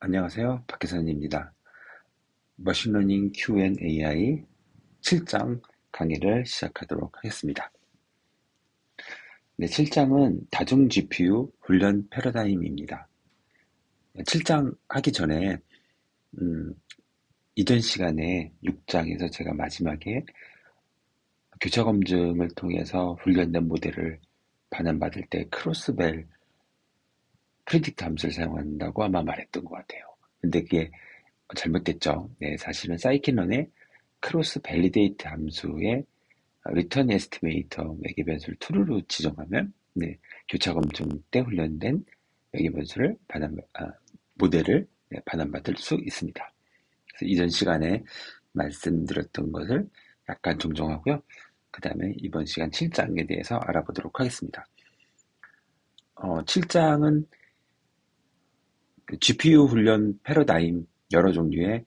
안녕하세요. 박혜선입니다. 머신러닝 Q&AI 7장 강의를 시작하도록 하겠습니다. 네, 7장은 다중 GPU 훈련 패러다임입니다. 7장 하기 전에 이전 시간에 6장에서 제가 마지막에 교차 검증을 통해서 훈련된 모델을 반환받을 때 크로스벨 프리딕트 함수를 사용한다고 아마 말했던 것 같아요. 근데 그게 잘못됐죠. 네, 사실은 사이킨런의 크로스 밸리데이트 함수의 리턴 에스티메이터 매개 변수를 true로 지정하면 교차 검증 때 훈련된 매개 변수를 모델을 반환받을 수 있습니다. 그래서 이전 시간에 말씀드렸던 것을 약간 정정하고요. 그 다음에 이번 시간 7장에 대해서 알아보도록 하겠습니다. 7장은 GPU 훈련 패러다임 여러 종류의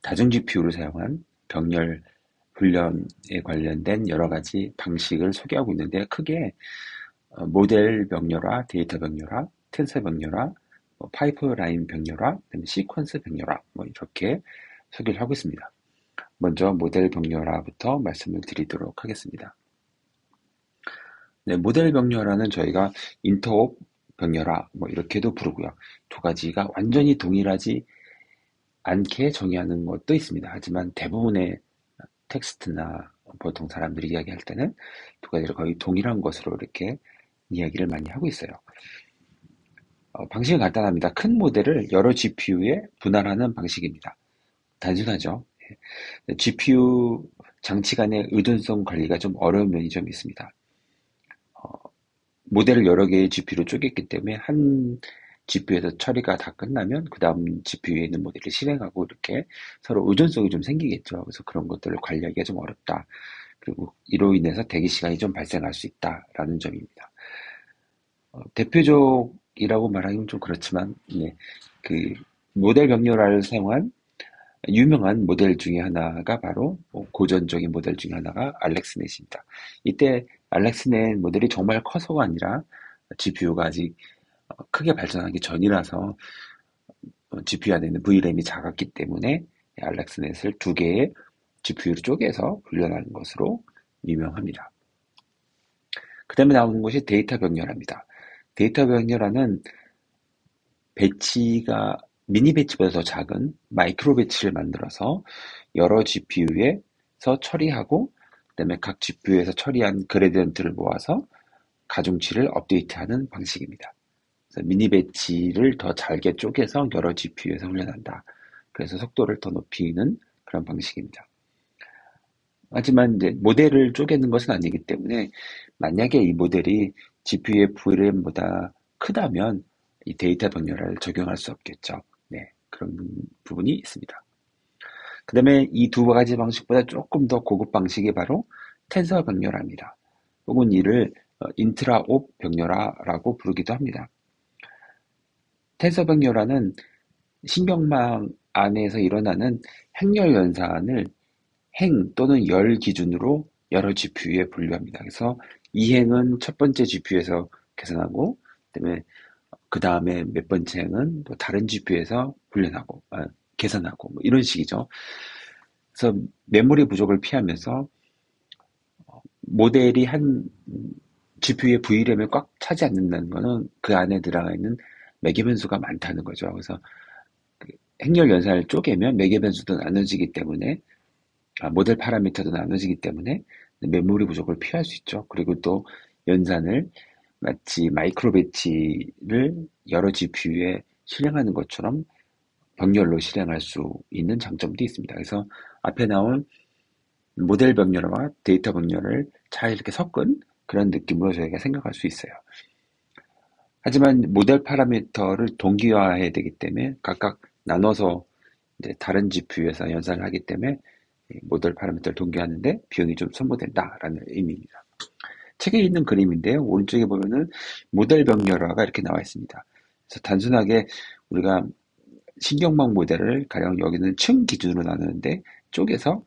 다중 GPU를 사용한 병렬 훈련에 관련된 여러 가지 방식을 소개하고 있는데 크게 모델 병렬화, 데이터 병렬화, 텐서 병렬화, 파이프라인 병렬화, 그다음에 시퀀스 병렬화 이렇게 소개를 하고 있습니다. 먼저 모델 병렬화부터 말씀을 드리도록 하겠습니다. 네, 모델 병렬화는 저희가 인터옵 병렬화 이렇게도 부르고요. 두 가지가 완전히 동일하지 않게 정의하는 것도 있습니다. 하지만 대부분의 텍스트나 보통 사람들이 이야기할 때는 두 가지를 거의 동일한 것으로 이렇게 이야기를 많이 하고 있어요. 방식은 간단합니다. 큰 모델을 여러 GPU에 분할하는 방식입니다. 단순하죠. GPU 장치 간의 의존성 관리가 좀 어려운 면이 좀 있습니다. 모델을 여러 개의 GPU로 쪼갰기 때문에 한 GPU에서 처리가 다 끝나면 그 다음 GPU에 있는 모델을 실행하고 이렇게 서로 의존성이 좀 생기겠죠. 그래서 그런 것들을 관리하기가 좀 어렵다. 그리고 이로 인해서 대기 시간이 좀 발생할 수 있다라는 점입니다. 대표적이라고 말하기는 좀 그렇지만, 그 모델 병렬화를 사용한 유명한 모델 중에 하나가 바로 고전적인 모델 중에 하나가 알렉스넷입니다. 이때 알렉스넷 모델이 정말 커서가 아니라 GPU가 아직 크게 발전하기 전이라서 GPU 안에 있는 VRAM이 작았기 때문에 알렉스넷을 두 개의 GPU로 쪼개서 훈련하는 것으로 유명합니다. 그 다음에 나오는 것이 데이터 병렬화입니다. 데이터 병렬화는 배치가 미니 배치보다 더 작은 마이크로 배치를 만들어서 여러 GPU에서 처리하고 그다음에 각 GPU에서 처리한 그레디언트를 모아서 가중치를 업데이트하는 방식입니다. 그래서 미니 배치를 더 잘게 쪼개서 여러 GPU에서 훈련한다. 그래서 속도를 더 높이는 그런 방식입니다. 하지만 이제 모델을 쪼개는 것은 아니기 때문에 만약에 이 모델이 GPU의 VRAM보다 크다면 이 데이터 병렬화를 적용할 수 없겠죠. 네, 그런 부분이 있습니다. 그 다음에 이 두 가지 방식보다 조금 더 고급 방식이 바로 텐서 병렬화입니다. 혹은 이를 인트라옵 병렬화라고 부르기도 합니다. 텐서 병렬화는 신경망 안에서 일어나는 행렬 연산을 행 또는 열 기준으로 여러 GPU에 분류합니다. 그래서 이 행은 첫 번째 GPU에서 계산하고, 그다음에 그 다음에 몇 번째 행은 또 다른 GPU에서 훈련하고, 계산하고 이런 식이죠. 그래서 메모리 부족을 피하면서 모델이 한 GPU의 VRAM을 꽉 차지 않는다는 것은 그 안에 들어가 있는 매개 변수가 많다는 거죠. 그래서 행렬 연산을 쪼개면 매개 변수도 나눠지기 때문에 모델 파라미터도 나눠지기 때문에 메모리 부족을 피할 수 있죠. 그리고 또 연산을 마치 마이크로 배치를 여러 GPU에 실행하는 것처럼 병렬로 실행할 수 있는 장점도 있습니다. 그래서 앞에 나온 모델 병렬과 데이터 병렬을 잘 이렇게 섞은 그런 느낌으로 저희가 생각할 수 있어요. 하지만 모델 파라미터를 동기화해야 되기 때문에 각각 나눠서 이제 다른 GPU에서 연산을 하기 때문에 모델 파라미터를 동기화하는데 비용이 좀 소모된다라는 의미입니다. 책에 있는 그림인데요. 오른쪽에 보면은 모델 병렬화가 이렇게 나와 있습니다. 그래서 단순하게 우리가 신경망 모델을 가령 여기는 층 기준으로 나누는데 쪼개서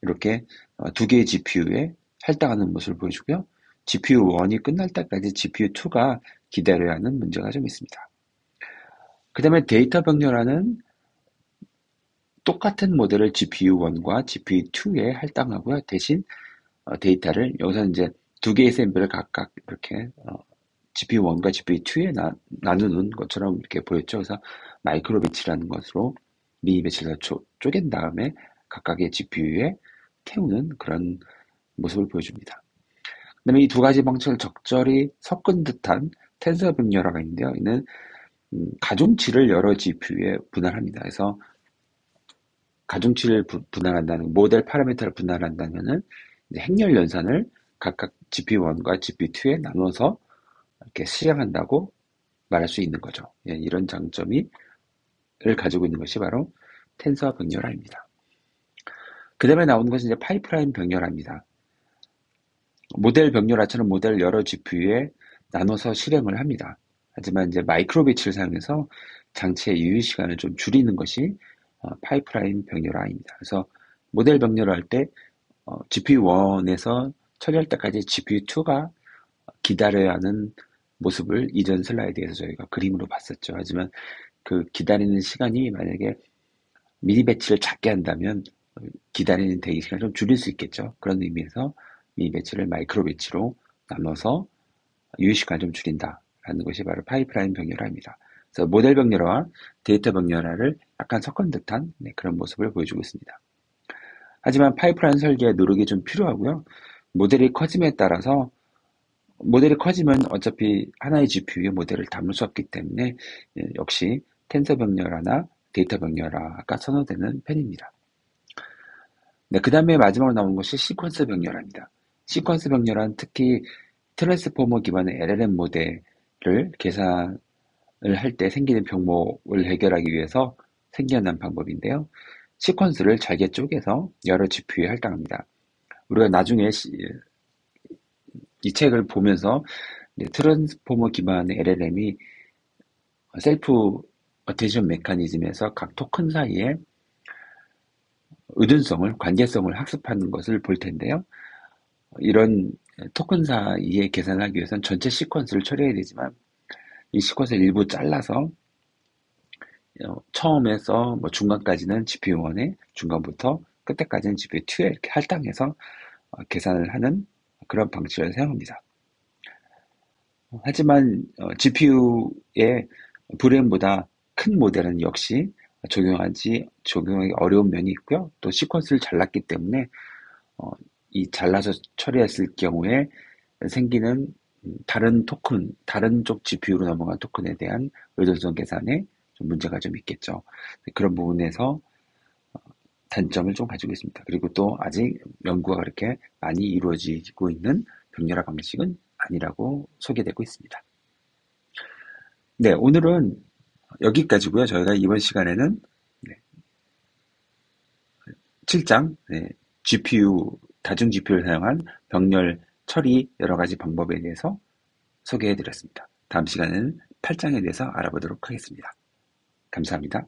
이렇게 두 개의 GPU에 할당하는 모습을 보여주고요. GPU 1이 끝날 때까지 GPU 2가 기다려야 하는 문제가 좀 있습니다. 다음에 데이터 병렬화는 똑같은 모델을 GPU1과 GPU2에 할당하고요. 대신 데이터를 여기서 이제 두 개의 샘플을 각각 이렇게 GPU1과 GPU2에 나누는 것처럼 이렇게 보였죠. 그래서 마이크로배치라는 것으로 미니 배치를 쪼갠 다음에 각각의 GPU에 태우는 그런 모습을 보여줍니다. 그다음에 이 두 가지 방식을 적절히 섞은 듯한 텐서 병렬화가 있는데요. 이는 가중치를 여러 GPU에 분할합니다. 그래서 가중치를 분할한다는 모델 파라미터를 분할한다면은 행렬 연산을 각각 GPU1과 GPU2에 나눠서 이렇게 실행한다고 말할 수 있는 거죠. 예, 이런 장점을 가지고 있는 것이 바로 텐서 병렬화입니다. 그 다음에 나오는 것은 이제 파이프라인 병렬화입니다. 모델 병렬화처럼 모델을 여러 GPU에 나눠서 실행을 합니다. 하지만 이제 마이크로비치를 사용해서 장치의 유효 시간을 좀 줄이는 것이 파이프라인 병렬화입니다. 그래서 모델 병렬화할 때 GPU1에서 처리할 때까지 GPU2가 기다려야 하는 모습을 이전 슬라이드에서 저희가 그림으로 봤었죠. 하지만 그 기다리는 시간이 만약에 미니 배치를 작게 한다면 기다리는 대기 시간을 좀 줄일 수 있겠죠. 그런 의미에서 미니 배치를 마이크로 배치로 나눠서 유효 시간을 좀 줄인다라는 것이 바로 파이프라인 병렬화입니다. 그래서 모델 병렬화와 데이터 병렬화를 약간 섞은 듯한 그런 모습을 보여주고 있습니다. 하지만 파이프라인 설계에 노력이 좀 필요하고요. 모델이 커짐에 따라서 모델이 커지면 어차피 하나의 GPU에 모델을 담을 수 없기 때문에 역시 텐서 병렬화나 데이터 병렬화가 선호되는 편입니다. 네, 그 다음에 마지막으로 나오는 것이 시퀀스 병렬화입니다. 시퀀스 병렬화는 특히 트랜스포머 기반의 LLM 모델을 계산을 할 때 생기는 병목을 해결하기 위해서 생겨난 방법인데요. 시퀀스를 잘게 쪼개서 여러 GPU에 할당합니다. 우리가 나중에 이 책을 보면서 트랜스포머 기반의 LLM이 셀프 어테이션 메커니즘에서 각 토큰 사이에 의존성을, 관계성을 학습하는 것을 볼 텐데요. 이런 토큰 사이에 계산을 하기 위해서는 전체 시퀀스를 처리해야 되지만 이 시퀀스를 일부 잘라서 처음에서 중간까지는 GPU1에 중간부터 끝에까지는 GPU2에 이렇게 할당해서 계산을 하는 그런 방식을 사용합니다. 하지만 GPU의 브레인보다 큰 모델은 역시 적용하기 어려운 면이 있고요. 또 시퀀스를 잘랐기 때문에 이 잘라서 처리했을 경우에 생기는 다른 토큰, 다른 쪽 GPU로 넘어간 토큰에 대한 의존성 계산에 좀 문제가 좀 있겠죠. 그런 부분에서 단점을 좀 가지고 있습니다. 그리고 또 아직 연구가 그렇게 많이 이루어지고 있는 병렬화 방식은 아니라고 소개되고 있습니다. 네, 오늘은 여기까지고요. 저희가 이번 시간에는 7장 GPU, 다중 GPU를 사용한 병렬 처리 여러 가지 방법에 대해서 소개해드렸습니다. 다음 시간에는 8장에 대해서 알아보도록 하겠습니다. 감사합니다.